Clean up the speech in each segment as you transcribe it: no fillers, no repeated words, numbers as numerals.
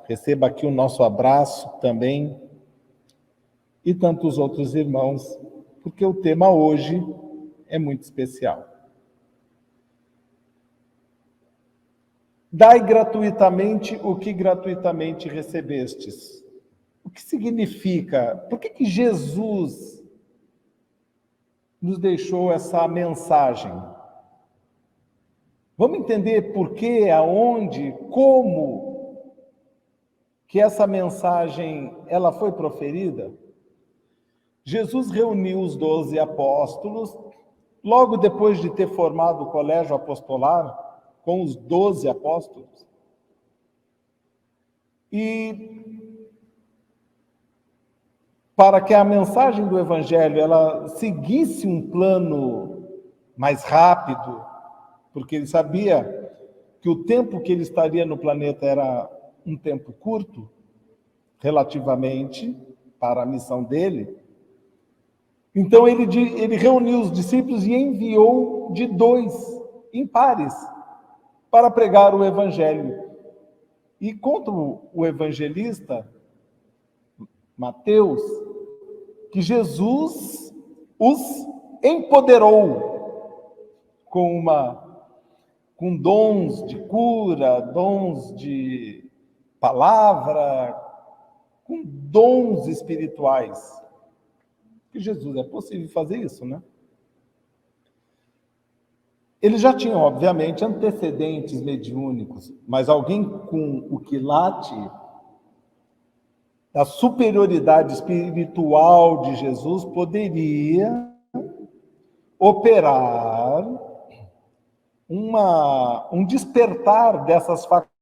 Receba aqui o nosso abraço também e tantos outros irmãos, porque o tema hoje é muito especial. Dai gratuitamente o que gratuitamente recebestes. O que significa? Por que Jesus nos deixou essa mensagem? Vamos entender por quê, aonde, como que essa mensagem ela foi proferida? Jesus reuniu os 12 apóstolos, logo depois de ter formado o colégio apostolar, com os 12 apóstolos. E para que a mensagem do Evangelho ela seguisse um plano mais rápido, porque ele sabia que o tempo que ele estaria no planeta era um tempo curto, relativamente, para a missão dele. Então ele reuniu os discípulos e enviou de 2 em pares para pregar o Evangelho. E conta o evangelista Mateus que Jesus os empoderou com dons de cura, dons de palavra, com dons espirituais. Que Jesus, é possível fazer isso, né? Eles já tinham, obviamente, antecedentes mediúnicos, mas alguém com o quilate da superioridade espiritual de Jesus poderia operar um despertar dessas faculdades.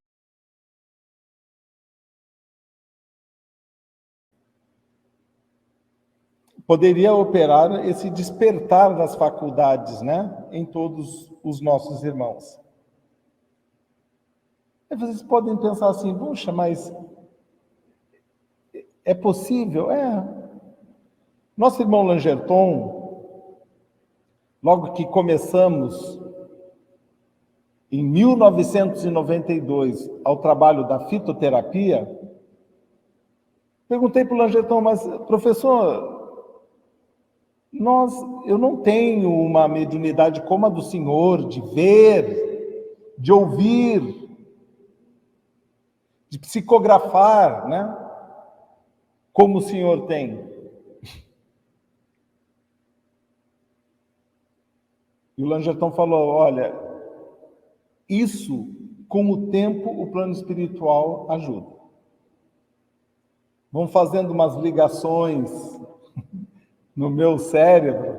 Poderia operar esse despertar das faculdades, né, em todos os nossos irmãos. E vocês podem pensar assim, puxa, mas é possível? É. Nosso irmão Langerton, logo que começamos, em 1992, ao trabalho da fitoterapia, perguntei para o Langerton, mas professor, eu não tenho uma mediunidade como a do senhor, de ver, de ouvir, de psicografar, né? Como o senhor tem. E o Langerton falou, olha, isso, com o tempo, o plano espiritual ajuda. Vão fazendo umas ligações no meu cérebro,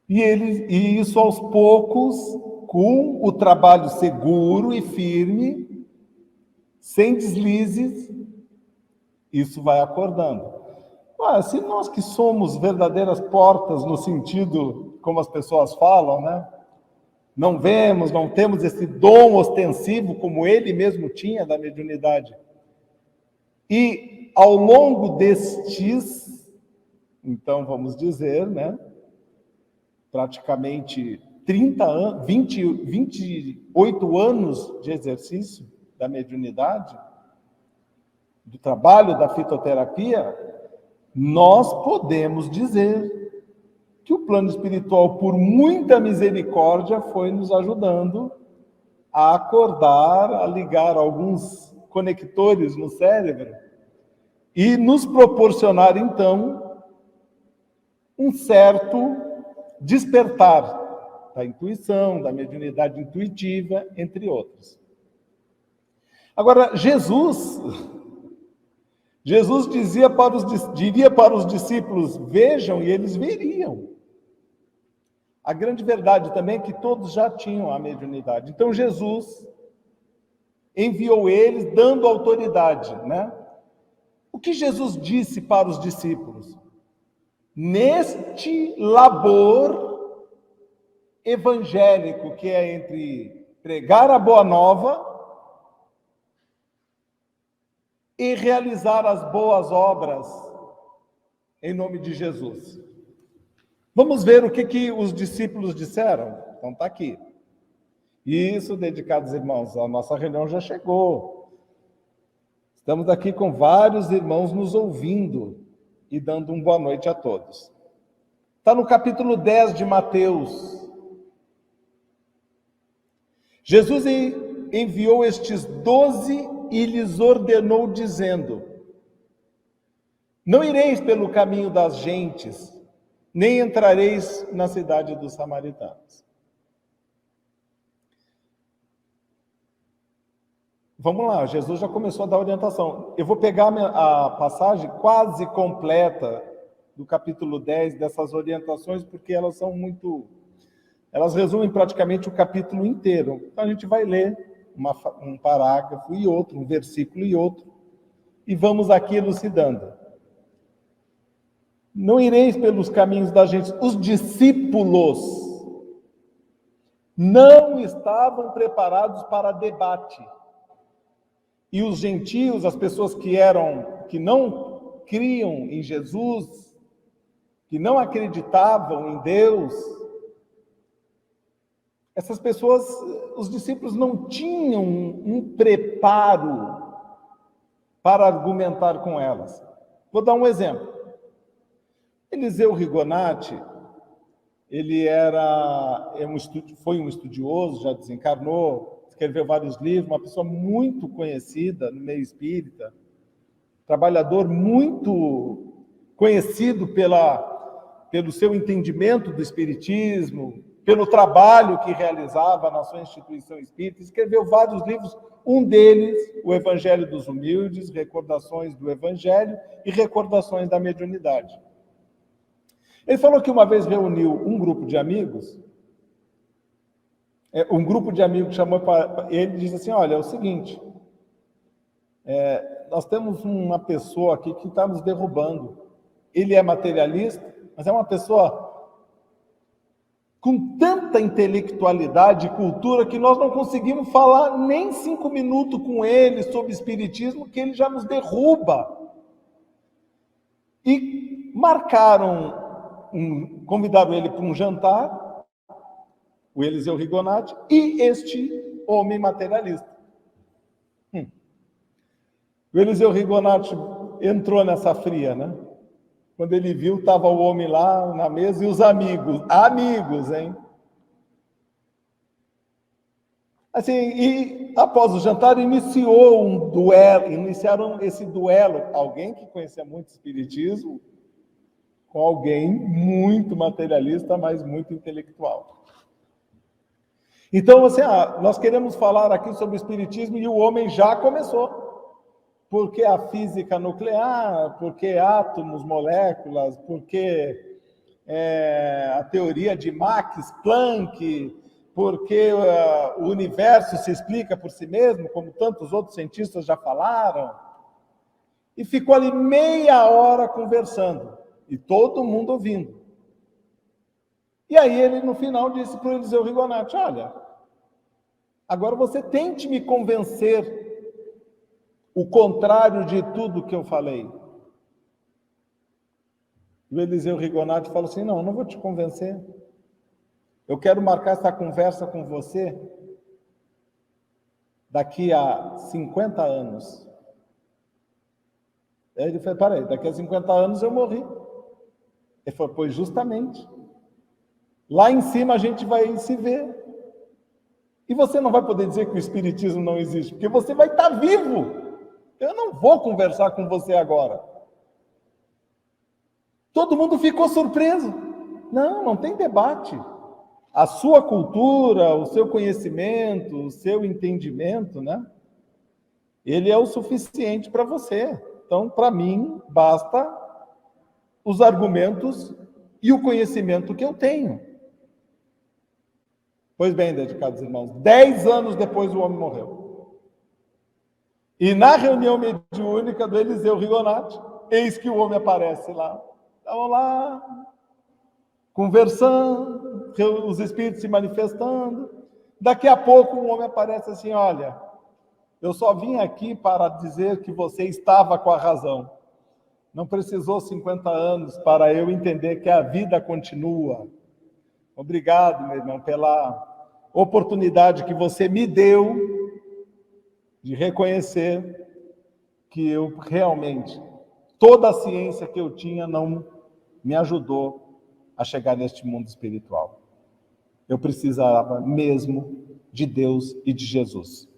e isso aos poucos, com o trabalho seguro e firme, sem deslizes, isso vai acordando. Se nós que somos verdadeiras portas no sentido, como as pessoas falam, né? Não vemos, não temos esse dom ostensivo como ele mesmo tinha da mediunidade. E ao longo destes, então vamos dizer, né? Praticamente 30 anos, 28 anos de exercício da mediunidade, do trabalho da fitoterapia, nós podemos dizer que o plano espiritual, por muita misericórdia, foi nos ajudando a acordar, a ligar alguns conectores no cérebro e nos proporcionar, então, um certo despertar da intuição, da mediunidade intuitiva, entre outros. Agora, Jesus diria para os discípulos, vejam, e eles veriam. A grande verdade também é que todos já tinham a mediunidade. Então, Jesus enviou eles dando autoridade, né? O que Jesus disse para os discípulos? Neste labor evangélico, que é entre pregar a boa nova e realizar as boas obras em nome de Jesus. Vamos ver o que os discípulos disseram? Então está aqui. Isso, dedicados irmãos, a nossa reunião já chegou. Estamos aqui com vários irmãos nos ouvindo e dando uma boa noite a todos. Está no capítulo 10 de Mateus. Jesus enviou estes 12 e lhes ordenou, dizendo: não ireis pelo caminho das gentes, nem entrareis na cidade dos samaritanos. Vamos lá, Jesus já começou a dar orientação. Eu vou pegar a passagem quase completa do capítulo 10 dessas orientações, porque elas são elas resumem praticamente o capítulo inteiro. Então a gente vai ler um parágrafo e outro, um versículo e outro, e vamos aqui elucidando. Não ireis pelos caminhos da gente. Os discípulos não estavam preparados para debate. E os gentios, as pessoas que não criam em Jesus, que não acreditavam em Deus, essas pessoas, os discípulos não tinham um preparo para argumentar com elas. Vou dar um exemplo. Eliseu Rigonati, ele foi um estudioso, já desencarnou, escreveu vários livros, uma pessoa muito conhecida no meio espírita, trabalhador muito conhecido pelo seu entendimento do espiritismo, pelo trabalho que realizava na sua instituição espírita, escreveu vários livros, um deles, o Evangelho dos Humildes, Recordações do Evangelho e Recordações da Mediunidade. Ele falou que uma vez reuniu um grupo de amigos, chamou para ele e disse assim: olha, é o seguinte, nós temos uma pessoa aqui que está nos derrubando. Ele é materialista, mas é uma pessoa com tanta intelectualidade e cultura que nós não conseguimos falar nem 5 minutos com ele sobre espiritismo, que ele já nos derruba. E convidaram ele para um jantar, o Eliseu Rigonati, e este homem materialista. O Eliseu Rigonati entrou nessa fria, né? Quando ele viu, estava o homem lá na mesa e os amigos, hein? Assim, e após o jantar iniciaram esse duelo, alguém que conhecia muito espiritismo, com alguém muito materialista, mas muito intelectual. Então, assim, nós queremos falar aqui sobre o espiritismo e o homem já começou. Porque a física nuclear, porque átomos, moléculas, porque a teoria de Max Planck, porque o universo se explica por si mesmo, como tantos outros cientistas já falaram. E ficou ali meia hora conversando, e todo mundo ouvindo. E aí ele, no final, disse para o Eliseu Rigonati: olha, agora você tente me convencer o contrário de tudo que eu falei. O Eliseu Rigonati falou assim: não vou te convencer. Eu quero marcar essa conversa com você daqui a 50 anos. Aí ele falou: peraí, daqui a 50 anos eu morri. Ele falou: pois justamente. Lá em cima a gente vai se ver. E você não vai poder dizer que o espiritismo não existe, porque você vai estar vivo. Eu não vou conversar com você agora. Todo mundo ficou surpreso. Não tem debate. A sua cultura, o seu conhecimento, o seu entendimento, né? Ele é o suficiente para você. Então, para mim, basta os argumentos e o conhecimento que eu tenho. Pois bem, dedicados irmãos, 10 anos depois o homem morreu. E na reunião mediúnica do Eliseu Rigonati, eis que o homem aparece lá. Estavam lá, conversando, os espíritos se manifestando. Daqui a pouco o homem aparece assim: olha, eu só vim aqui para dizer que você estava com a razão. Não precisou 50 anos para eu entender que a vida continua. Obrigado, meu irmão, pela oportunidade que você me deu de reconhecer que eu realmente, toda a ciência que eu tinha não me ajudou a chegar neste mundo espiritual. Eu precisava mesmo de Deus e de Jesus.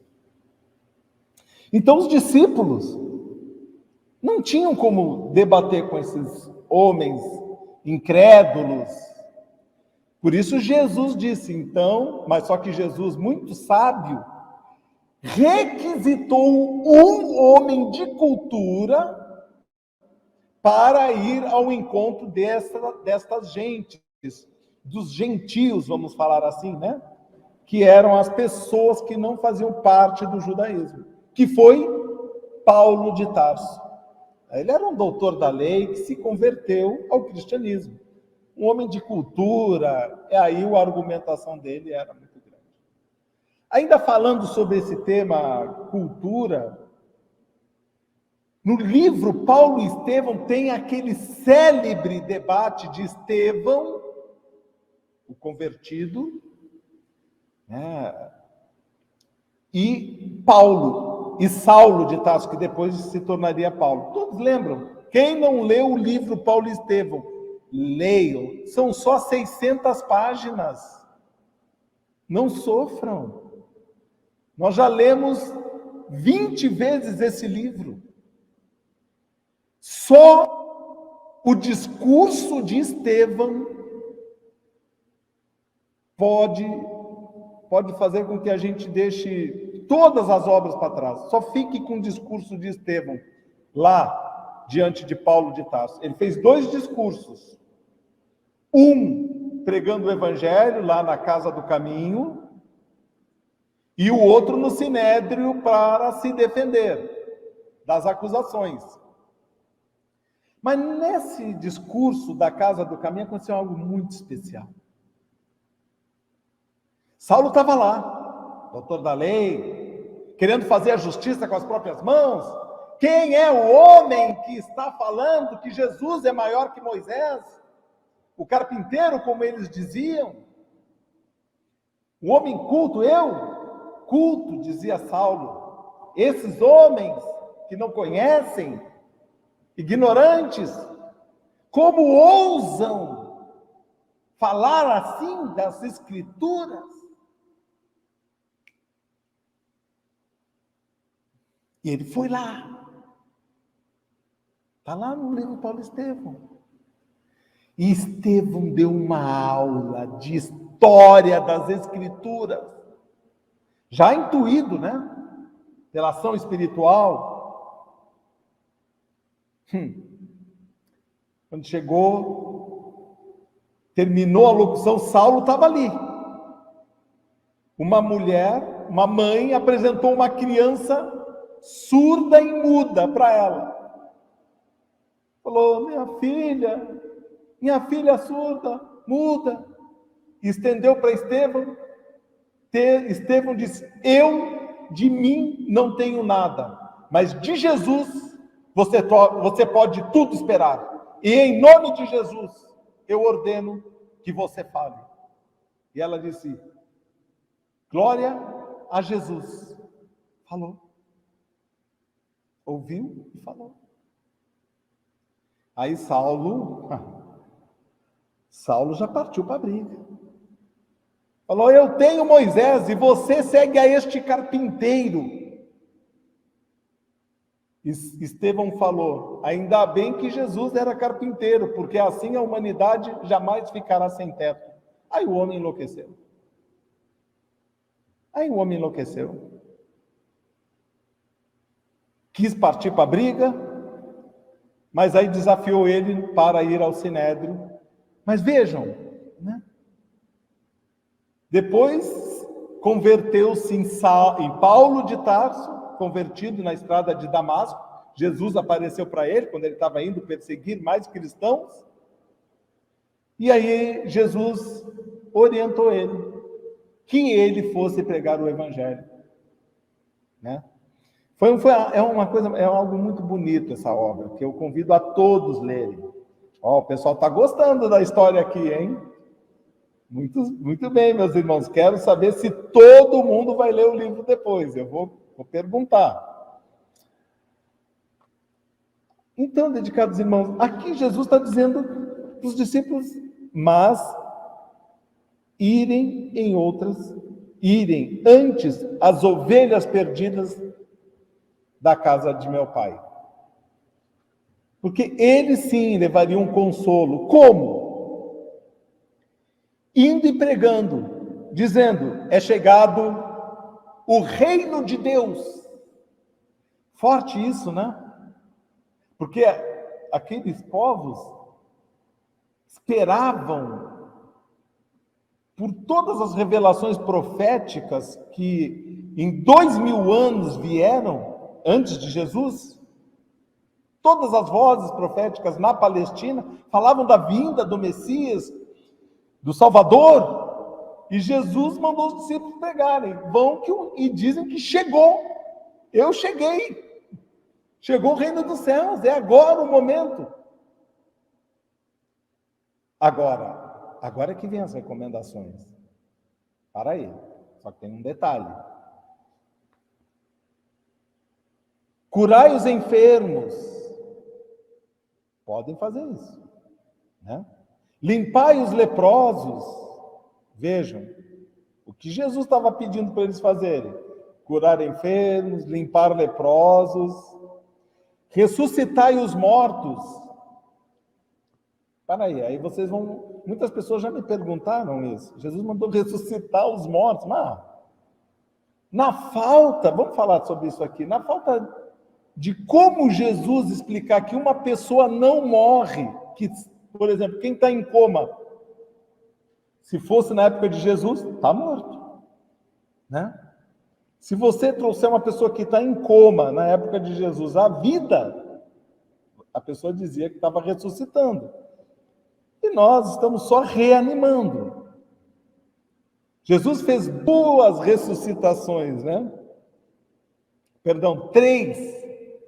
Então os discípulos não tinham como debater com esses homens incrédulos. Por isso Jesus disse, então, mas só que Jesus, muito sábio, requisitou um homem de cultura para ir ao encontro destas gentes, dos gentios, vamos falar assim, né? Que eram as pessoas que não faziam parte do judaísmo, que foi Paulo de Tarso. Ele era um doutor da lei que se converteu ao cristianismo. Um homem de cultura, e aí a argumentação dele era muito grande. Ainda falando sobre esse tema cultura, no livro Paulo e Estevão tem aquele célebre debate de Estevão, o convertido, né, e Paulo, e Saulo de Tarso, que depois se tornaria Paulo. Todos lembram? Quem não leu o livro Paulo e Estevão, leiam. São só 600 páginas. Não sofram. Nós já lemos 20 vezes esse livro. Só o discurso de Estevão pode fazer com que a gente deixe todas as obras para trás. Só fique com o discurso de Estevão, lá, diante de Paulo de Tarso. Ele fez 2 discursos. Um, pregando o evangelho, lá na Casa do Caminho, e o outro no Sinédrio para se defender das acusações. Mas nesse discurso da Casa do Caminho aconteceu algo muito especial. Saulo estava lá, doutor da lei, querendo fazer a justiça com as próprias mãos. Quem é o homem que está falando que Jesus é maior que Moisés? O carpinteiro, como eles diziam. O homem culto, culto, dizia Saulo. Esses homens que não conhecem, ignorantes, como ousam falar assim das Escrituras? E ele foi lá. Está lá no livro Paulo e Estevão. E Estevão deu uma aula de história das Escrituras. Já intuído, né? Pela ação espiritual. Quando chegou, terminou a locução, Saulo estava ali. Uma mulher, uma mãe, apresentou uma criança surda e muda para ela. Falou, minha filha surda, muda. E estendeu para Estevão. Estevão disse, eu de mim não tenho nada, mas de Jesus você pode tudo esperar. E em nome de Jesus, eu ordeno que você fale. E ela disse, glória a Jesus. Falou. Ouviu e falou. Aí Saulo já partiu para a briga. Falou, eu tenho Moisés e você segue a este carpinteiro. Estevão falou, ainda bem que Jesus era carpinteiro, porque assim a humanidade jamais ficará sem teto. Aí o homem enlouqueceu. Quis partir para a briga, mas aí desafiou ele para ir ao Sinédrio. Mas vejam, né? Depois converteu-se em Paulo de Tarso, convertido na estrada de Damasco. Jesus apareceu para ele quando ele estava indo perseguir mais cristãos. E aí Jesus orientou ele que ele fosse pregar o evangelho, né? É algo muito bonito essa obra, que eu convido a todos lerem. O pessoal está gostando da história aqui, hein? Muito bem, meus irmãos. Quero saber se todo mundo vai ler o livro depois. Eu vou perguntar. Então, dedicados irmãos, aqui Jesus está dizendo para os discípulos, mas irem antes as ovelhas perdidas da casa de meu pai. Porque eles sim levariam consolo. Como? Indo e pregando, dizendo, é chegado o reino de Deus. Forte isso, né? Porque aqueles povos esperavam por todas as revelações proféticas que em 2000 anos vieram antes de Jesus. Todas as vozes proféticas na Palestina falavam da vinda do Messias, do Salvador, e Jesus mandou os discípulos pregarem. Vão e dizem que chegou. Eu cheguei. Chegou o reino dos céus, é agora o momento. Agora é que vem as recomendações. Para aí, só que tem um detalhe. Curai os enfermos. Podem fazer isso, né? Limpai os leprosos. Vejam, o que Jesus estava pedindo para eles fazerem. Curar enfermos, limpar leprosos, ressuscitai os mortos. Para aí vocês vão... Muitas pessoas já me perguntaram isso. Jesus mandou ressuscitar os mortos. Mas, na falta, vamos falar sobre isso aqui, na falta de como Jesus explicar que uma pessoa não morre, que, por exemplo, quem está em coma, se fosse na época de Jesus, está morto, né? Se você trouxer uma pessoa que está em coma na época de Jesus à vida, a pessoa dizia que estava ressuscitando. E nós estamos só reanimando. Jesus fez boas ressuscitações, né? Perdão, 3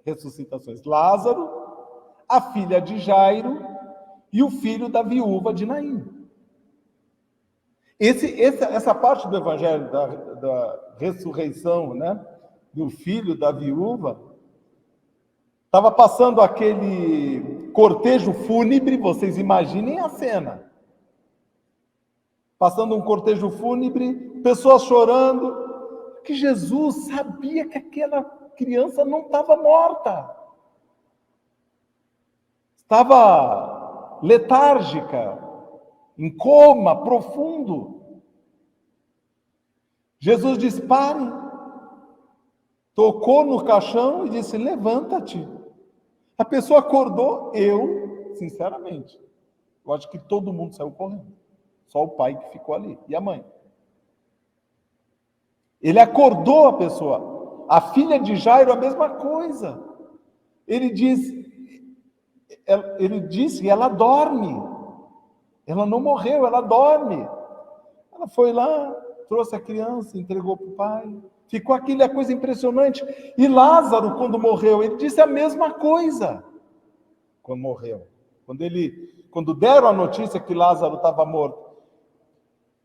ressuscitações. Lázaro, a filha de Jairo e o filho da viúva de Naim. Essa parte do evangelho da ressurreição, né, do filho da viúva, estava passando aquele cortejo fúnebre, vocês imaginem a cena. Passando um cortejo fúnebre, pessoas chorando, que Jesus sabia que aquela criança não estava morta. Estava letárgica, em coma profundo. Jesus disse, pare. Tocou no caixão e disse, levanta-te. A pessoa acordou, sinceramente, eu acho que todo mundo saiu correndo. Só o pai que ficou ali, e a mãe. Ele acordou a pessoa. A filha de Jairo, a mesma coisa. Ele disse, ela dorme. Ela não morreu, ela dorme. Ela foi lá, trouxe a criança, entregou para o pai. Ficou aquela coisa impressionante. E Lázaro, quando morreu, ele disse a mesma coisa. Quando morreu. Quando deram a notícia que Lázaro estava morto,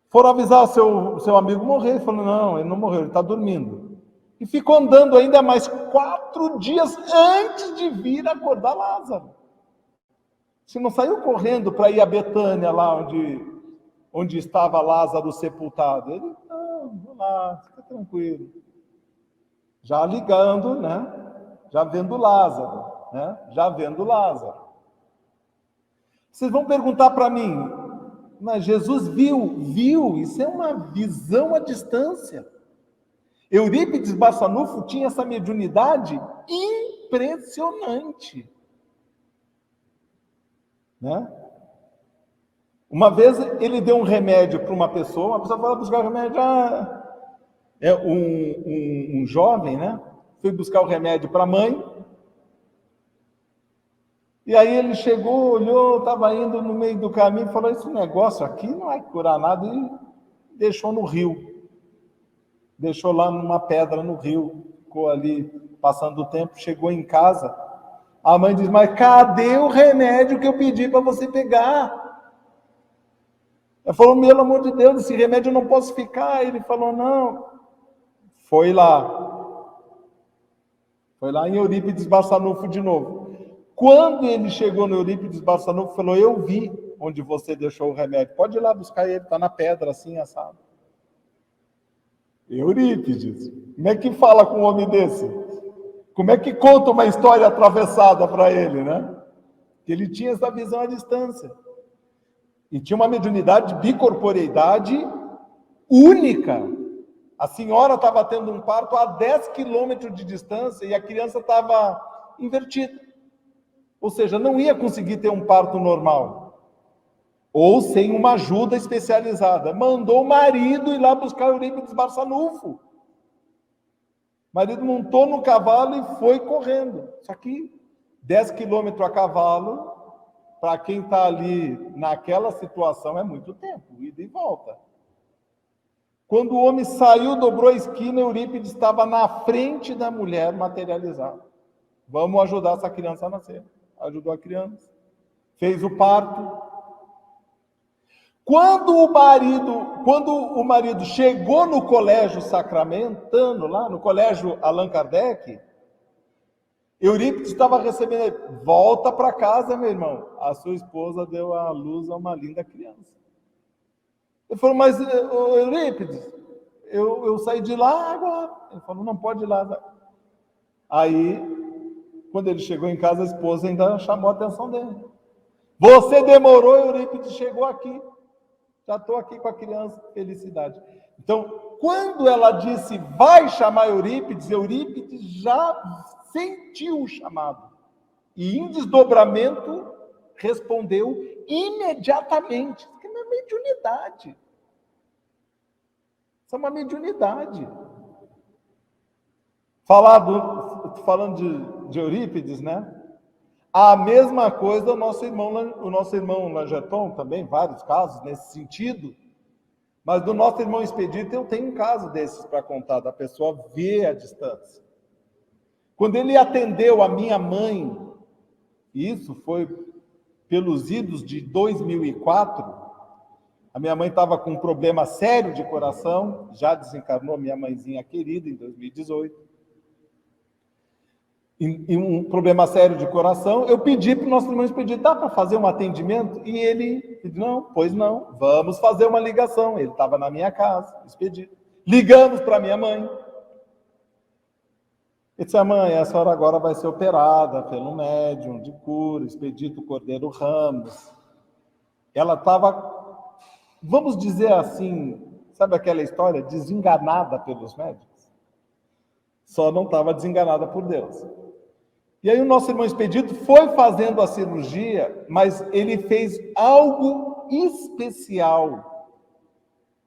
foram avisar o seu amigo morrer. Ele falou, não, ele não morreu, ele está dormindo. E ficou andando ainda mais 4 dias antes de vir acordar Lázaro. Se não saiu correndo para ir a Betânia, lá onde estava Lázaro sepultado. Ele, não, vou lá, fica tranquilo. Já ligando, né? Já vendo Lázaro, né? Já vendo Lázaro. Vocês vão perguntar para mim, mas Jesus viu, isso é uma visão à distância. Eurípides Barçanufo tinha essa mediunidade impressionante. Né? Uma vez ele deu um remédio para uma pessoa foi buscar o remédio, um jovem, né? Foi buscar o remédio para a mãe, e aí ele chegou, olhou, estava indo no meio do caminho, falou, esse negócio aqui não vai curar nada, e deixou no rio, deixou lá numa pedra no rio, ficou ali passando o tempo, chegou em casa, a mãe diz, mas cadê o remédio que eu pedi para você pegar? Ela falou, pelo amor de Deus, esse remédio eu não posso ficar. Ele falou, não. Foi lá em Eurípides Barçanufo de novo. Quando ele chegou no Eurípides Barçanufo, falou: eu vi onde você deixou o remédio, pode ir lá buscar ele, está na pedra, assim, assado. Eurípides, como é que fala com um homem desse? Como é que conta uma história atravessada para ele, né? Ele tinha essa visão à distância. E tinha uma mediunidade de bicorporeidade única. A senhora estava tendo um parto a 10 quilômetros de distância e a criança estava invertida. Ou seja, não ia conseguir ter um parto normal. Ou sem uma ajuda especializada. Mandou o marido ir lá buscar o Eurípides Barçanufo. O marido montou no cavalo e foi correndo. Só que 10 quilômetros a cavalo, para quem está ali naquela situação, é muito tempo, ida e volta. Quando o homem saiu, dobrou a esquina, Eurípides estava na frente da mulher materializada. Vamos ajudar essa criança a nascer. Ajudou a criança, fez o parto. Quando o marido chegou no colégio sacramentano, lá no colégio Allan Kardec, Eurípides estava recebendo ele: volta para casa, meu irmão, a sua esposa deu à luz a uma linda criança. Ele falou: mas Eurípides, eu saí de lá agora. Ele falou: não pode ir lá. Aí, quando ele chegou em casa, a esposa ainda chamou a atenção dele. Você demorou, Eurípides chegou aqui. Já estou aqui com a criança, felicidade. Então, quando ela disse: vai chamar Eurípides, Eurípides já sentiu o chamado. E em desdobramento, respondeu imediatamente. Isso é uma mediunidade. Isso é uma mediunidade. Falando de Eurípides, né? A mesma coisa o nosso irmão Langerton, também, vários casos nesse sentido. Mas do nosso irmão Expedito, eu tenho um caso desses para contar, da pessoa ver a distância. Quando ele atendeu a minha mãe, isso foi pelos idos de 2004, a minha mãe estava com um problema sério de coração, já desencarnou minha mãezinha querida em 2018. E um problema sério de coração, eu pedi para o nosso irmão Expedito: dá para fazer um atendimento? E ele disse: não, pois não, vamos fazer uma ligação. Ele estava na minha casa, Expedito. Ligamos para minha mãe. Ele disse: mãe, a senhora agora vai ser operada pelo médium de cura, Expedito Cordeiro Ramos. Ela estava, vamos dizer assim, sabe aquela história? Desenganada pelos médicos. Só não estava desenganada por Deus. E aí o nosso irmão Expedito foi fazendo a cirurgia, mas ele fez algo especial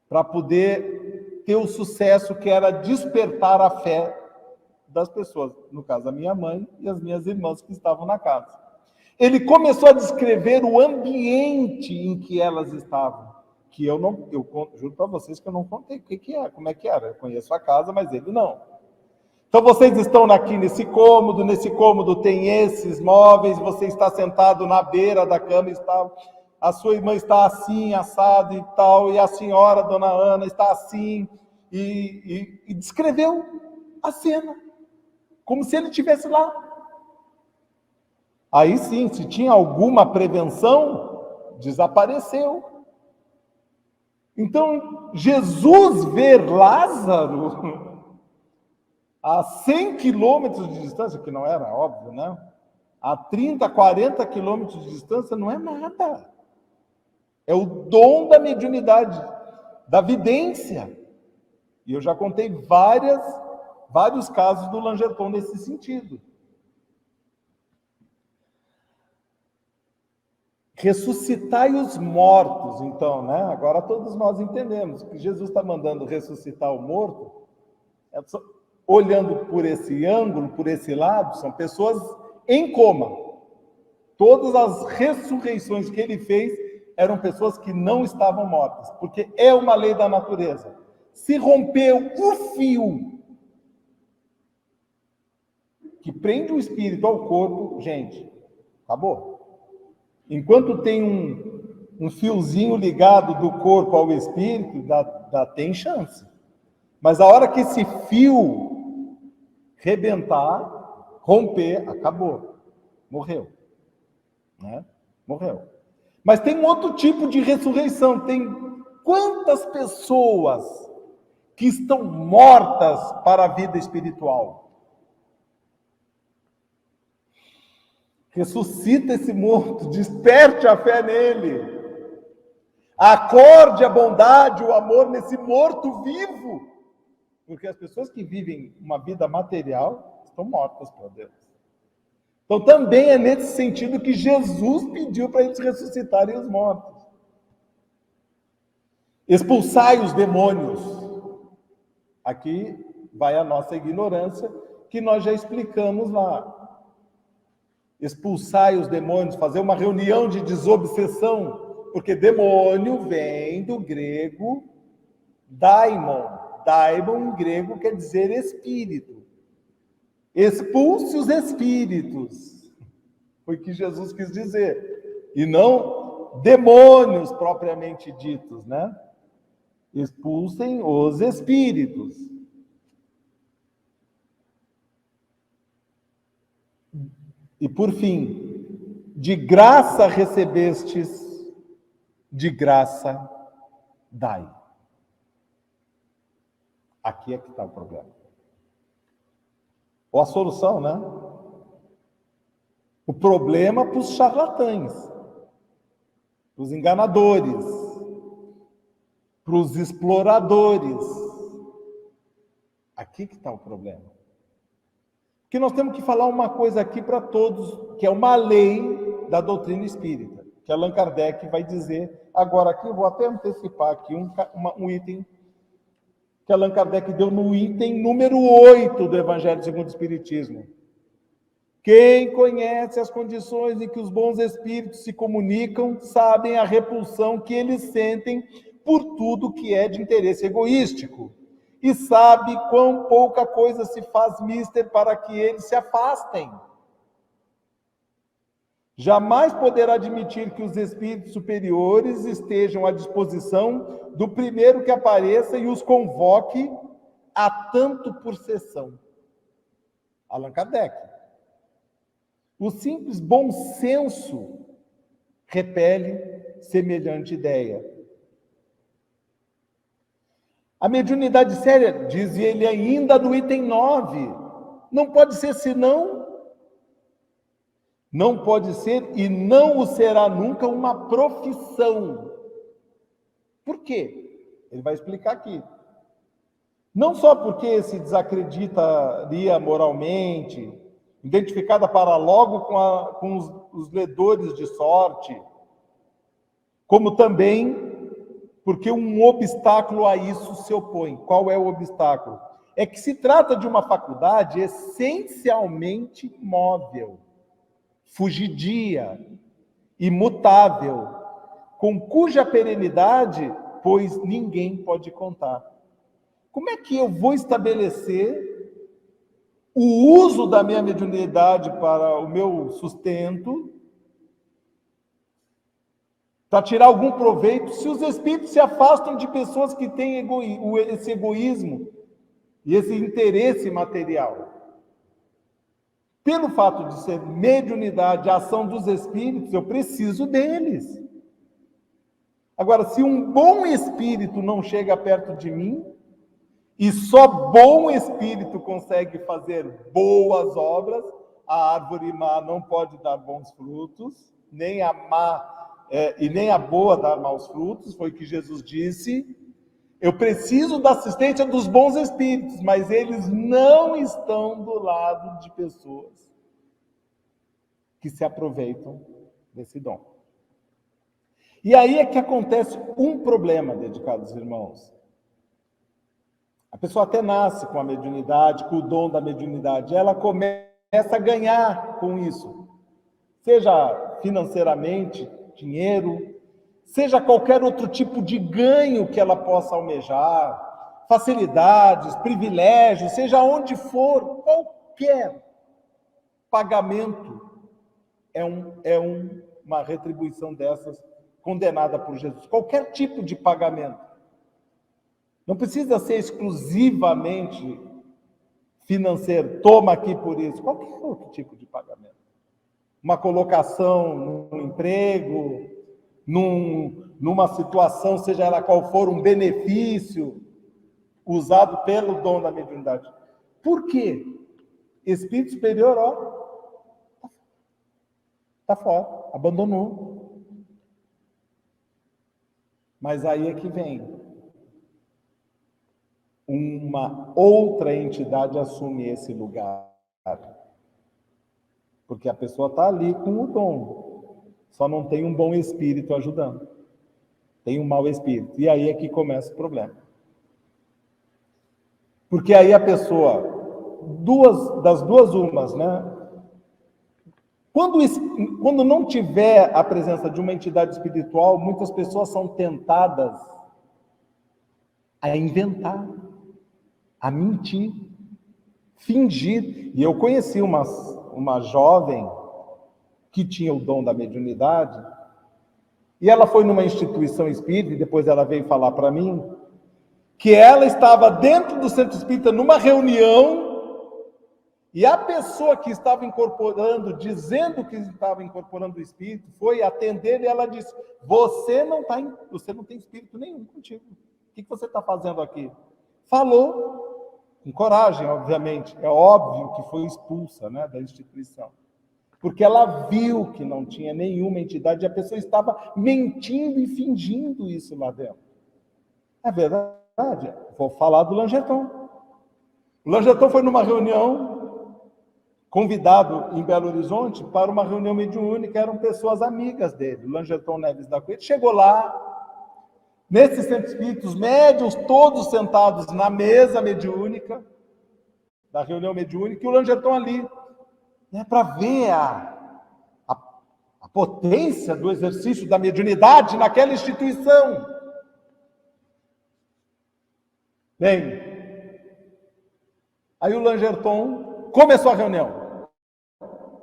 para poder ter o sucesso, que era despertar a fé das pessoas, no caso a minha mãe e as minhas irmãs que estavam na casa. Ele começou a descrever o ambiente em que elas estavam, que eu juro para vocês que eu não contei o que é, como é que era. Eu conheço a casa, mas ele não. Então vocês estão aqui nesse cômodo tem esses móveis, você está sentado na beira da cama, a sua irmã está assim, assado e tal, e a senhora, dona Ana, está assim, e descreveu a cena, como se ele estivesse lá. Aí sim, se tinha alguma prevenção, desapareceu. Então, Jesus ver Lázaro a 100 quilômetros de distância, que não era óbvio, né? A 30, 40 quilômetros de distância não é nada. É o dom da mediunidade, da vidência. E eu já contei vários casos do Langerton nesse sentido. Ressuscitai os mortos, então, né? Agora todos nós entendemos que Jesus está mandando ressuscitar o morto. Olhando por esse ângulo, por esse lado, são pessoas em coma. Todas as ressurreições que ele fez eram pessoas que não estavam mortas, porque é uma lei da natureza. Se rompeu o fio que prende o espírito ao corpo, gente, acabou. Enquanto tem um fiozinho ligado do corpo ao espírito, tem chance. Mas a hora que esse fio rebentar, romper, acabou, morreu. né? Morreu. Mas tem um outro tipo de ressurreição. Tem quantas pessoas que estão mortas para a vida espiritual? Ressuscita esse morto, desperte a fé nele. Acorde a bondade, o amor nesse morto vivo. Porque as pessoas que vivem uma vida material estão mortas para Deus. Então também é nesse sentido que Jesus pediu para eles ressuscitarem os mortos. Expulsai os demônios. Aqui vai a nossa ignorância, que nós já explicamos lá. Expulsai os demônios, fazer uma reunião de desobsessão, porque demônio vem do grego daimon. Daimon em grego quer dizer espírito. Expulse os espíritos. Foi o que Jesus quis dizer. E não demônios propriamente ditos, né? Expulsem os espíritos. E por fim, de graça recebestes, de graça dai. Aqui é que está o problema. Ou a solução, né? O problema para os charlatães, para os enganadores, para os exploradores. Aqui que está o problema. Porque nós temos que falar uma coisa aqui para todos, que é uma lei da doutrina espírita, que Allan Kardec vai dizer. Agora aqui eu vou até antecipar aqui um item que Allan Kardec deu no item número 8 do Evangelho segundo o Espiritismo. Quem conhece as condições em que os bons espíritos se comunicam, sabem a repulsão que eles sentem por tudo que é de interesse egoístico. E sabe quão pouca coisa se faz mister para que eles se afastem. Jamais poderá admitir que os espíritos superiores estejam à disposição do primeiro que apareça e os convoque a tanto por sessão. Allan Kardec. O simples bom senso repele semelhante ideia. A mediunidade séria, diz ele ainda no item 9, não pode ser senão, não pode ser e não o será nunca uma profissão. Por quê? Ele vai explicar aqui. Não só porque se desacreditaria moralmente, identificada para logo com os ledores de sorte, como também porque um obstáculo a isso se opõe. Qual é o obstáculo? É que se trata de uma faculdade essencialmente móvel, fugidia, imutável, com cuja perenidade, pois ninguém pode contar. Como é que eu vou estabelecer o uso da minha mediunidade para o meu sustento, para tirar algum proveito, se os espíritos se afastam de pessoas que têm esse egoísmo e esse interesse material? Pelo fato de ser mediunidade, a ação dos espíritos, eu preciso deles. Agora, se um bom espírito não chega perto de mim, e só bom espírito consegue fazer boas obras, a árvore má não pode dar bons frutos, nem a má e nem a boa dar maus frutos, foi o que Jesus disse. Eu preciso da assistência dos bons espíritos, mas eles não estão do lado de pessoas que se aproveitam desse dom. E aí é que acontece um problema, dedicados irmãos. A pessoa até nasce com a mediunidade, com o dom da mediunidade, ela começa a ganhar com isso, seja financeiramente, dinheiro, seja qualquer outro tipo de ganho que ela possa almejar, facilidades, privilégios, seja onde for, qualquer pagamento é uma retribuição dessas condenada por Jesus. Qualquer tipo de pagamento. Não precisa ser exclusivamente financeiro, toma aqui por isso, qualquer outro tipo de pagamento. uma colocação num emprego, numa situação, seja ela qual for, um benefício usado pelo dom da mediunidade. Por quê? Espírito superior, ó, tá fora, abandonou. Mas aí é que vem. Uma outra entidade assume esse lugar. Porque a pessoa está ali com o dom. Só não tem um bom espírito ajudando. Tem um mau espírito. E aí é que começa o problema. Porque aí a pessoa, das duas umas, né? Quando não tiver a presença de uma entidade espiritual, muitas pessoas são tentadas a inventar, a mentir, fingir. E eu conheci uma jovem que tinha o dom da mediunidade, e ela foi numa instituição espírita, e depois ela veio falar para mim, que ela estava dentro do centro espírita numa reunião, e a pessoa que estava incorporando, dizendo que estava incorporando o espírito, foi atender e ela disse: você não tem espírito nenhum contigo. O que você está fazendo aqui? Falou, com coragem, obviamente. É óbvio que foi expulsa, né, da instituição. Porque ela viu que não tinha nenhuma entidade e a pessoa estava mentindo e fingindo isso lá dentro. É verdade. Vou falar do Langerton. O Langerton foi numa reunião, convidado em Belo Horizonte para uma reunião mediúnica, eram pessoas amigas dele. O Langerton Neves da Cunha chegou lá, nesse centro espírita, os médiuns todos sentados na mesa mediúnica, da reunião mediúnica, e o Langerton ali, né, para ver a potência do exercício da mediunidade naquela instituição. Bem, aí o Langerton começou a reunião.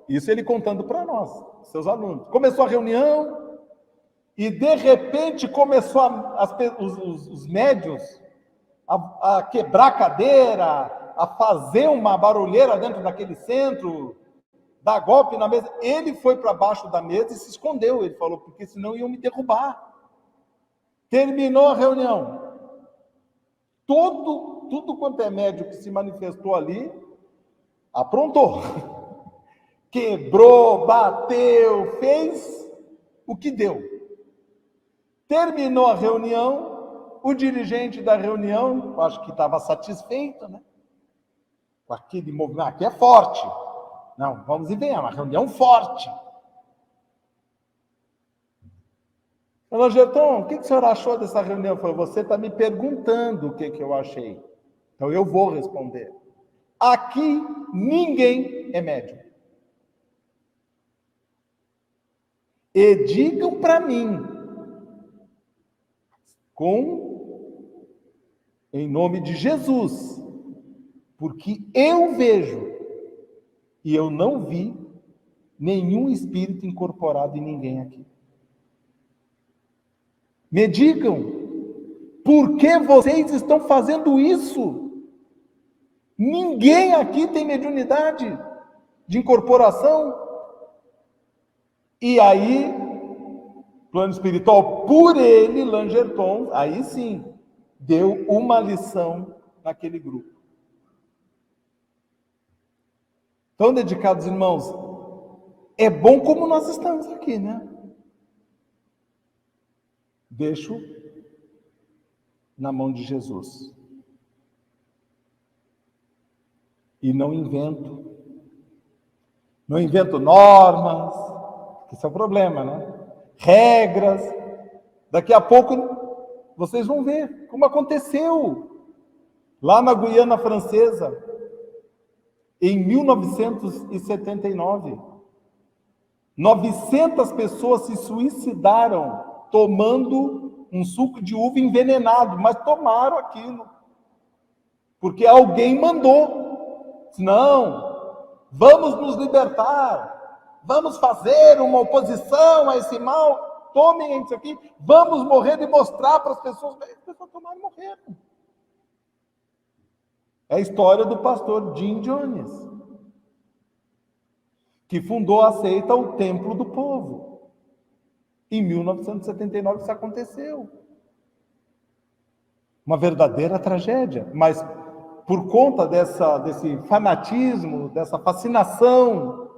Isso ele contando para nós, seus alunos. Começou a reunião e, de repente, começou os médiuns a quebrar a cadeira, a fazer uma barulheira dentro daquele centro, dar golpe na mesa. Ele foi para baixo da mesa e se escondeu. Ele falou, porque senão iam me derrubar. Terminou a reunião. Tudo quanto é médium que se manifestou ali, aprontou. Quebrou, bateu, fez o que deu. Terminou a reunião, o dirigente da reunião, acho que estava satisfeito, né? Com aquele movimento, aqui é forte. Não, vamos ver, é uma reunião forte. Falou, Gerton, o que o senhor achou dessa reunião? Falou, você está me perguntando o que eu achei. Então eu vou responder. Aqui ninguém é médium. E digam para mim, em nome de Jesus, porque eu vejo e eu não vi nenhum espírito incorporado em ninguém aqui. Me digam, por que vocês estão fazendo isso? Ninguém aqui tem mediunidade de incorporação. E aí, plano espiritual, por ele, Langerton, aí sim, deu uma lição naquele grupo. Então, dedicados irmãos, é bom como nós estamos aqui, né? Deixo na mão de Jesus. E não invento. Não invento normas, que isso é um problema, né? Regras. Daqui a pouco vocês vão ver como aconteceu lá na Guiana Francesa, em 1979. 900 pessoas se suicidaram tomando um suco de uva envenenado, mas tomaram aquilo. Porque alguém mandou. Não, vamos nos libertar, vamos fazer uma oposição a esse mal, tomem isso aqui, vamos morrer e mostrar para as pessoas. As pessoas tomaram e morreram. É a história do pastor Jim Jones. que fundou a seita o Templo do Povo. Em 1979 isso aconteceu. Uma verdadeira tragédia, mas por conta desse fanatismo, dessa fascinação.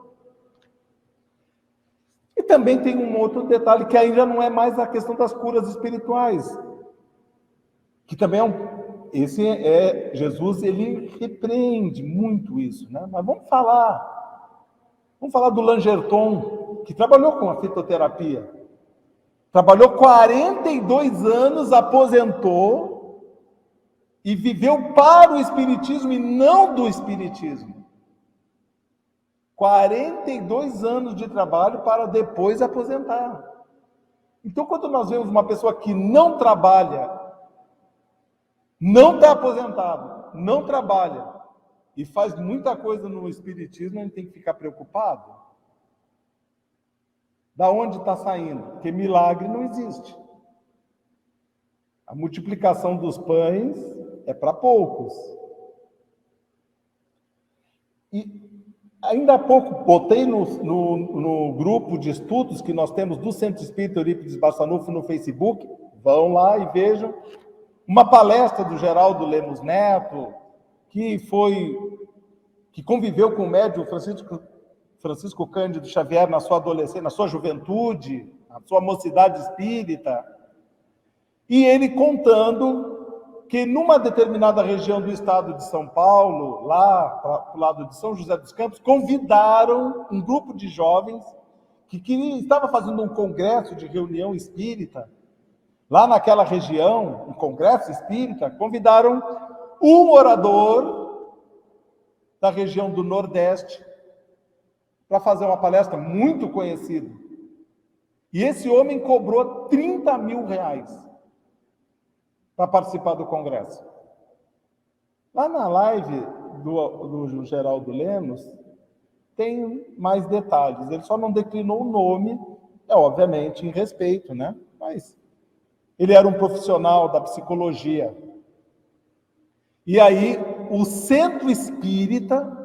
E também tem um outro detalhe, que ainda não é mais a questão das curas espirituais, que também Jesus, ele repreende muito isso, né? Mas vamos falar do Langerton, que trabalhou com a fitoterapia. Trabalhou 42 anos, aposentou e viveu para o espiritismo e não do espiritismo. 42 anos de trabalho para depois aposentar. Então, quando nós vemos uma pessoa que não trabalha, não está aposentado, não trabalha e faz muita coisa no espiritismo, a gente tem que ficar preocupado. Da onde está saindo? Porque milagre não existe. A multiplicação dos pães é para poucos. E ainda há pouco botei no grupo de estudos que nós temos do Centro Espírita Eurípides Barçanufo no Facebook, vão lá e vejam, uma palestra do Geraldo Lemos Neto, que conviveu com o médium Francisco Cândido Xavier na sua adolescência, na sua juventude, na sua mocidade espírita, e ele contando que numa determinada região do estado de São Paulo, lá para o lado de São José dos Campos, convidaram um grupo de jovens que estava fazendo um congresso de reunião espírita, lá naquela região, um congresso espírita, convidaram um orador da região do Nordeste para fazer uma palestra muito conhecida. E esse homem cobrou 30 mil reais para participar do congresso. Lá na live do Geraldo Lemos, tem mais detalhes. Ele só não declinou o nome, obviamente em respeito, né? Mas ele era um profissional da psicologia. E aí, o Centro Espírita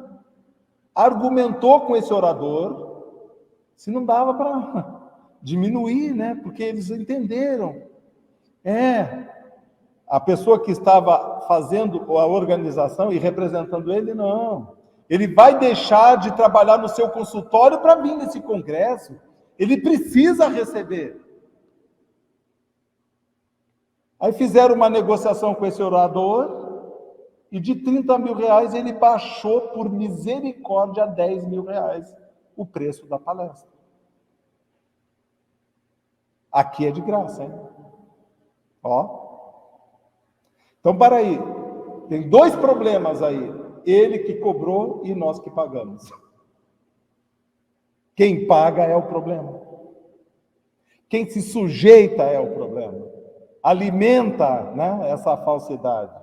argumentou com esse orador se não dava para diminuir, né? Porque eles entenderam. A pessoa que estava fazendo a organização e representando ele, não. Ele vai deixar de trabalhar no seu consultório para vir nesse congresso. Ele precisa receber. Aí fizeram uma negociação com esse orador e de 30 mil reais ele baixou por misericórdia a 10 mil reais o preço da palestra. Aqui é de graça, hein? Ó. Então, para aí, tem dois problemas aí. Ele que cobrou e nós que pagamos. Quem paga é o problema. Quem se sujeita é o problema. Alimenta, né, essa falsidade.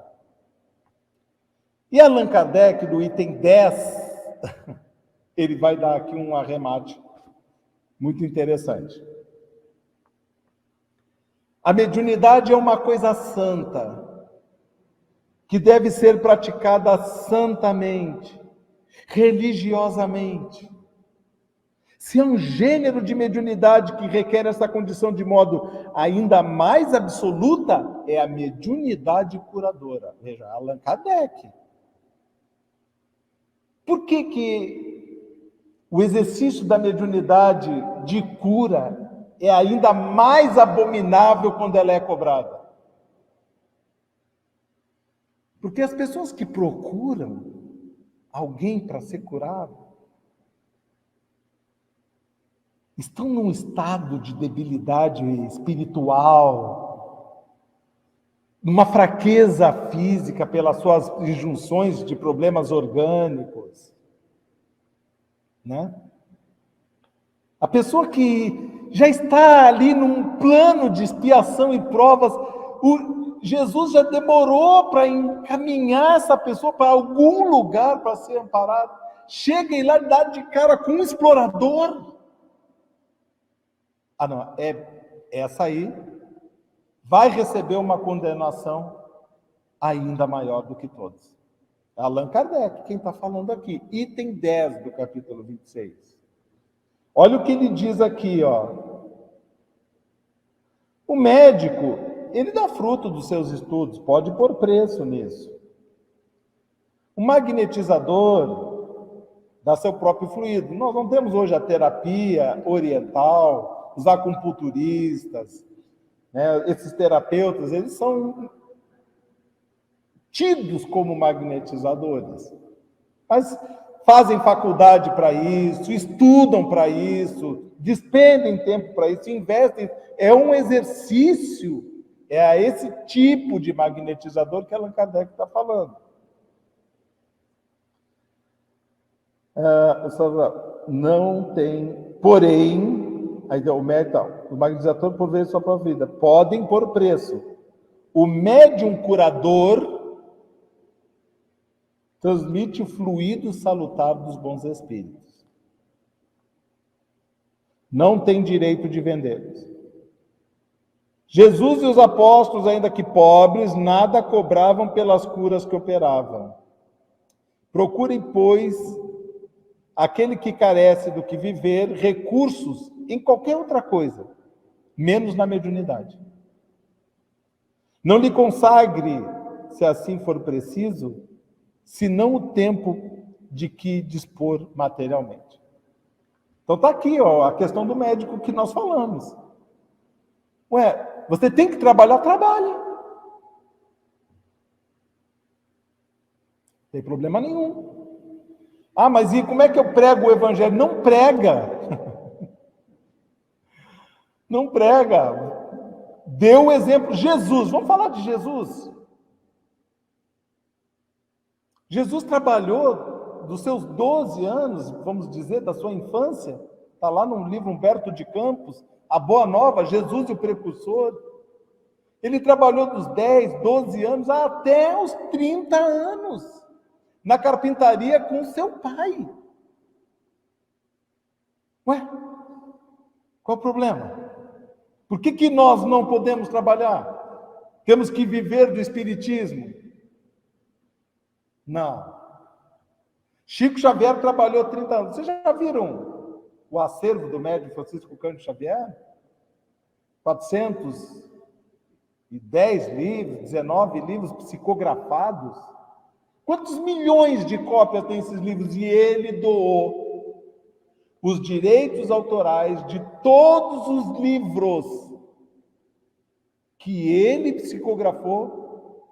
E Allan Kardec, no item 10, ele vai dar aqui um arremate muito interessante. A mediunidade é uma coisa santa, que deve ser praticada santamente, religiosamente. Se é um gênero de mediunidade que requer essa condição de modo ainda mais absoluta, é a mediunidade curadora. Veja, Allan Kardec. Por que o exercício da mediunidade de cura é ainda mais abominável quando ela é cobrada? Porque as pessoas que procuram alguém para ser curado estão num estado de debilidade espiritual, numa fraqueza física pelas suas injunções de problemas orgânicos, né? A pessoa que já está ali num plano de expiação e provas, Jesus já demorou para encaminhar essa pessoa para algum lugar para ser amparado. Chega e lá dá de cara com um explorador. Não, essa aí vai receber uma condenação ainda maior do que todos. Allan Kardec, quem está falando aqui. Item 10 do capítulo 26. Olha o que ele diz aqui, ó. O médico, ele dá fruto dos seus estudos, pode pôr preço nisso. O magnetizador dá seu próprio fluido. Nós não temos hoje a terapia oriental, os acupunturistas, né? Esses terapeutas, eles são tidos como magnetizadores, mas fazem faculdade para isso, estudam para isso, despendem tempo para isso, investem. É um exercício, é a esse tipo de magnetizador que Allan Kardec está falando. Não tem, porém, o magnetizador por vezes sua própria vida, podem pôr preço. O médium curador transmite o fluido salutar dos bons espíritos. Não tem direito de vendê-los. Jesus e os apóstolos, ainda que pobres, nada cobravam pelas curas que operavam. Procurem, pois, aquele que carece do que viver, recursos em qualquer outra coisa, menos na mediunidade. Não lhe consagre, se assim for preciso, senão o tempo de que dispor materialmente. Então está aqui, ó, a questão do médico que nós falamos. Ué, você tem que trabalhar, trabalhe. Não tem problema nenhum. Ah, mas e como é que eu prego o evangelho? Não prega. Não prega. Deu o exemplo. Jesus, vamos falar de Jesus. Jesus trabalhou dos seus 12 anos, vamos dizer, da sua infância, está lá no livro Humberto de Campos, A Boa Nova, Jesus e o Precursor. Ele trabalhou dos 10, 12 anos até os 30 anos, na carpintaria com seu pai. Ué, qual o problema? Por que nós não podemos trabalhar? Temos que viver do espiritismo? Não. Chico Xavier trabalhou 30 anos. Vocês já viram o acervo do médium Francisco Cândido Xavier? 410 livros, 19 livros psicografados. Quantos milhões de cópias tem esses livros? E ele doou os direitos autorais de todos os livros que ele psicografou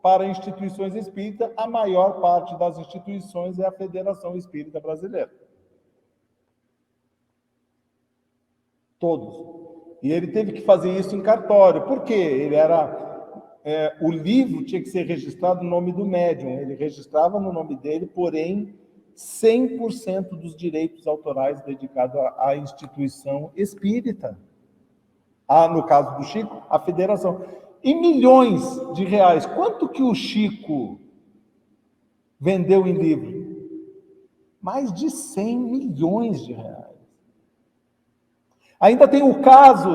para instituições espíritas. A maior parte das instituições é a Federação Espírita Brasileira. Todos. E ele teve que fazer isso em cartório. Por quê? Ele era... o livro tinha que ser registrado no nome do médium. Ele registrava no nome dele, porém, 100% dos direitos autorais dedicados à instituição espírita. No caso do Chico, a federação. E milhões de reais. Quanto que o Chico vendeu em livro? Mais de 100 milhões de reais. Ainda tem o caso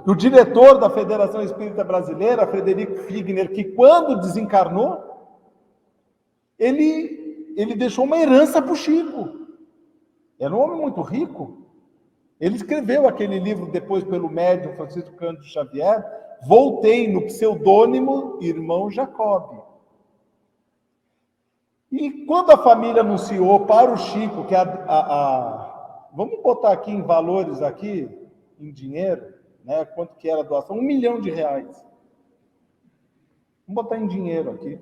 do diretor da Federação Espírita Brasileira, Frederico Figner, que quando desencarnou, ele deixou uma herança para o Chico. Era um homem muito rico. Ele escreveu aquele livro depois pelo médium Francisco Cândido Xavier, Voltei, no pseudônimo Irmão Jacob. E quando a família anunciou para o Chico que vamos botar aqui em valores aqui, em dinheiro, né? Quanto que era a doação? R$1 milhão. Vamos botar em dinheiro aqui.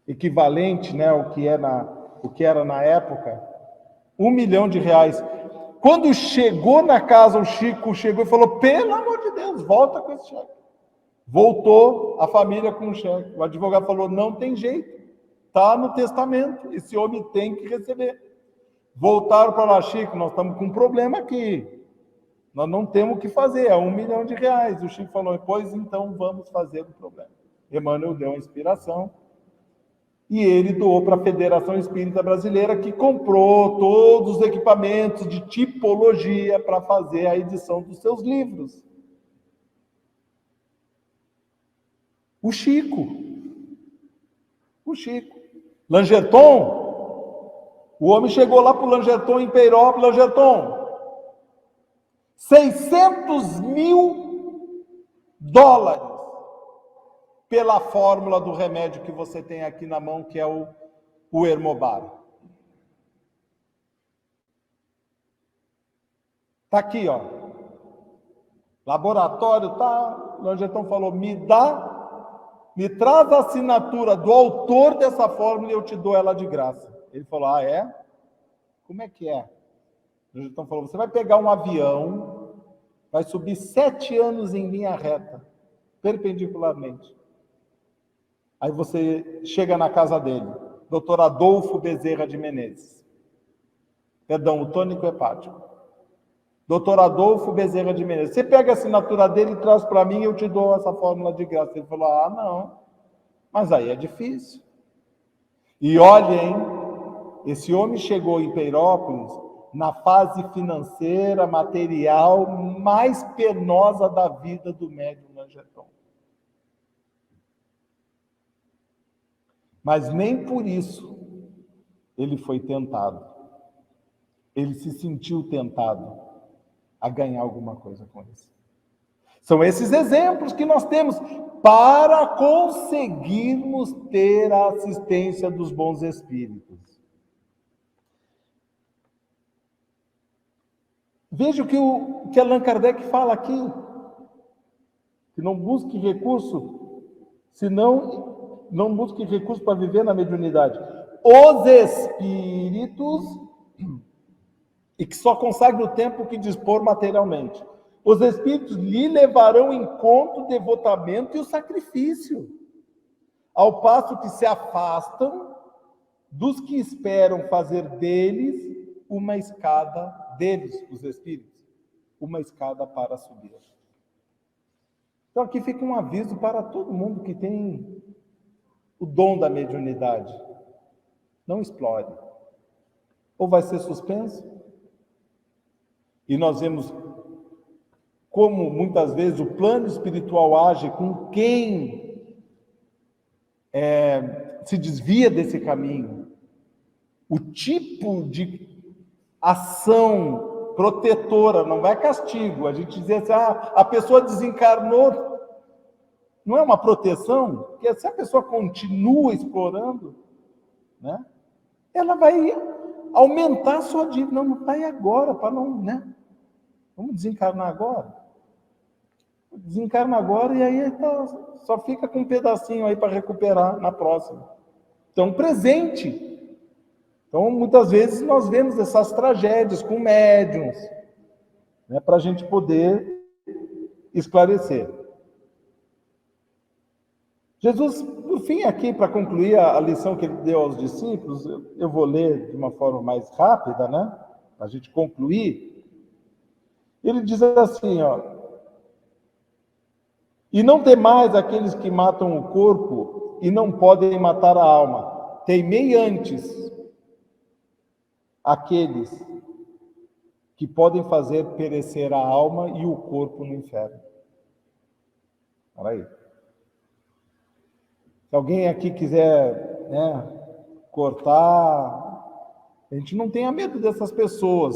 Equivalente, né, o que era na época, R$1 milhão. Quando chegou na casa, o Chico chegou e falou: pelo amor de Deus, volta com esse cheque. Voltou a família com o cheque. O advogado falou: não tem jeito, está no testamento, esse homem tem que receber. Voltaram para lá: Chico, nós estamos com um problema aqui, nós não temos o que fazer, é R$1 milhão. O Chico falou: pois então vamos fazer o problema. Emmanuel deu uma inspiração e ele doou para a Federação Espírita Brasileira, que comprou todos os equipamentos de tipologia para fazer a edição dos seus livros. O Chico. Langerton, o homem chegou lá para o Langerton em Peirópolis: Langerton, $600.000 pela fórmula do remédio que você tem aqui na mão, que é o Hermobar. Tá aqui, ó. Laboratório, tá? O Langetão falou, me traz a assinatura do autor dessa fórmula e eu te dou ela de graça. Ele falou, ah, é? Como é que é? O Langetão falou, você vai pegar um avião, vai subir 7 anos em linha reta, perpendicularmente. Aí você chega na casa dele, Dr. Adolfo Bezerra de Menezes. Perdão, o tônico hepático. Dr. Adolfo Bezerra de Menezes. Você pega a assinatura dele e traz para mim e eu te dou essa fórmula de graça. Ele falou, ah, não. Mas aí é difícil. E olhem, esse homem chegou em Peirópolis na fase financeira, material, mais penosa da vida do médium Langetão. Mas nem por isso ele foi tentado. Ele se sentiu tentado a ganhar alguma coisa com isso. São esses exemplos que nós temos para conseguirmos ter a assistência dos bons espíritos. Veja o que Allan Kardec fala aqui, que não busque recurso, senão não busque recurso para viver na mediunidade. Os espíritos, e que só consegue o tempo que dispor materialmente, os espíritos lhe levarão em conta o devotamento e o sacrifício, ao passo que se afastam dos que esperam fazer deles uma escada, os espíritos, uma escada para subir. Então aqui fica um aviso para todo mundo que tem o dom da mediunidade. Não explore. Ou vai ser suspenso. E nós vemos como muitas vezes o plano espiritual age com quem se desvia desse caminho. O tipo de ação protetora, não é castigo. A gente diz assim, a pessoa desencarnou, não é uma proteção, porque se a pessoa continua explorando, né, ela vai aumentar a sua dívida. Não, vai agora, para não, né? Vamos desencarnar agora. Desencarna agora e aí só fica com um pedacinho aí para recuperar na próxima. Então, presente. Então, muitas vezes nós vemos essas tragédias com médiuns, né, para a gente poder esclarecer. Jesus, por fim, aqui, para concluir a lição que ele deu aos discípulos, eu vou ler de uma forma mais rápida, né, para a gente concluir. Ele diz assim, ó, e não temais aqueles que matam o corpo e não podem matar a alma. Temei antes aqueles que podem fazer perecer a alma e o corpo no inferno. Olha aí. Se alguém aqui quiser, né, cortar, a gente não tenha medo dessas pessoas.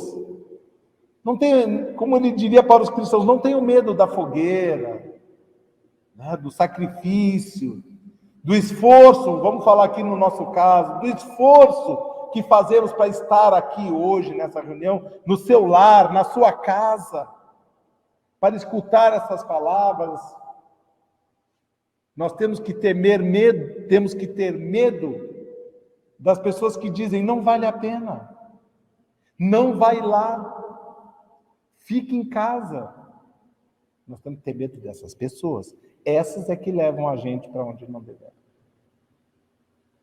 Não tem, como ele diria para os cristãos, não tenham medo da fogueira, né, do sacrifício, do esforço, vamos falar aqui no nosso caso, do esforço que fazemos para estar aqui hoje nessa reunião, no seu lar, na sua casa, para escutar essas palavras. Nós temos que ter medo das pessoas que dizem, não vale a pena, não vai lá, fique em casa. Nós temos que ter medo dessas pessoas. Essas é que levam a gente para onde não deve.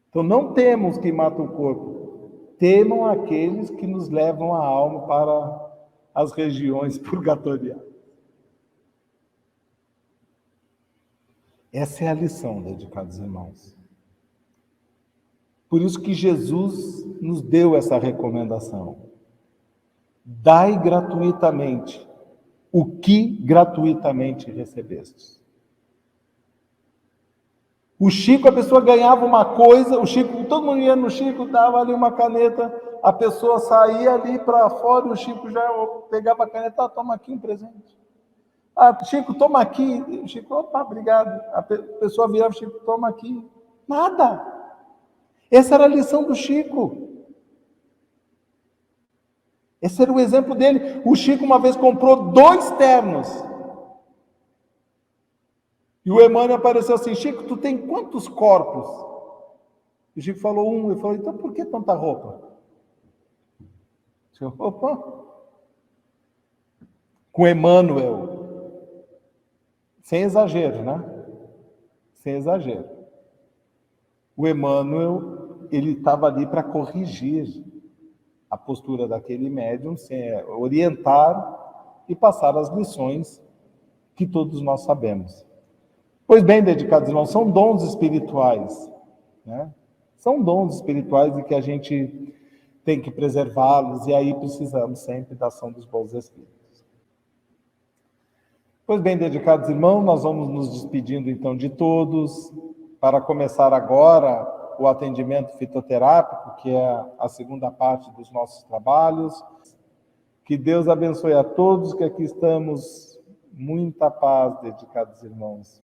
Então não temos que matam o corpo, temam aqueles que nos levam a alma para as regiões purgatoriais. Essa é a lição, dedicados irmãos. Por isso que Jesus nos deu essa recomendação. Dai gratuitamente o que gratuitamente recebestes. O Chico, a pessoa ganhava uma coisa, o Chico, todo mundo ia no Chico, dava ali uma caneta, a pessoa saía ali para fora e o Chico já pegava a caneta, toma aqui um presente. Chico, toma aqui. Chico, opa, obrigado. A pessoa virava, Chico, toma aqui. Nada. Essa era a lição do Chico. Esse era o exemplo dele. O Chico uma vez comprou 2 ternos. E o Emmanuel apareceu assim, Chico, tu tem quantos corpos? E o Chico falou 1. Ele falou, então por que tanta roupa? Chico, opa. Com Emmanuel. Sem exagero, né? Sem exagero. O Emmanuel, ele estava ali para corrigir a postura daquele médium, orientar e passar as lições que todos nós sabemos. Pois bem, dedicados irmãos, são dons espirituais, né? São dons espirituais e que a gente tem que preservá-los, e aí precisamos sempre da ação dos bons espíritos. Pois bem, dedicados irmãos, nós vamos nos despedindo então de todos, para começar agora o atendimento fitoterápico, que é a segunda parte dos nossos trabalhos. Que Deus abençoe a todos que aqui estamos. Muita paz, dedicados irmãos.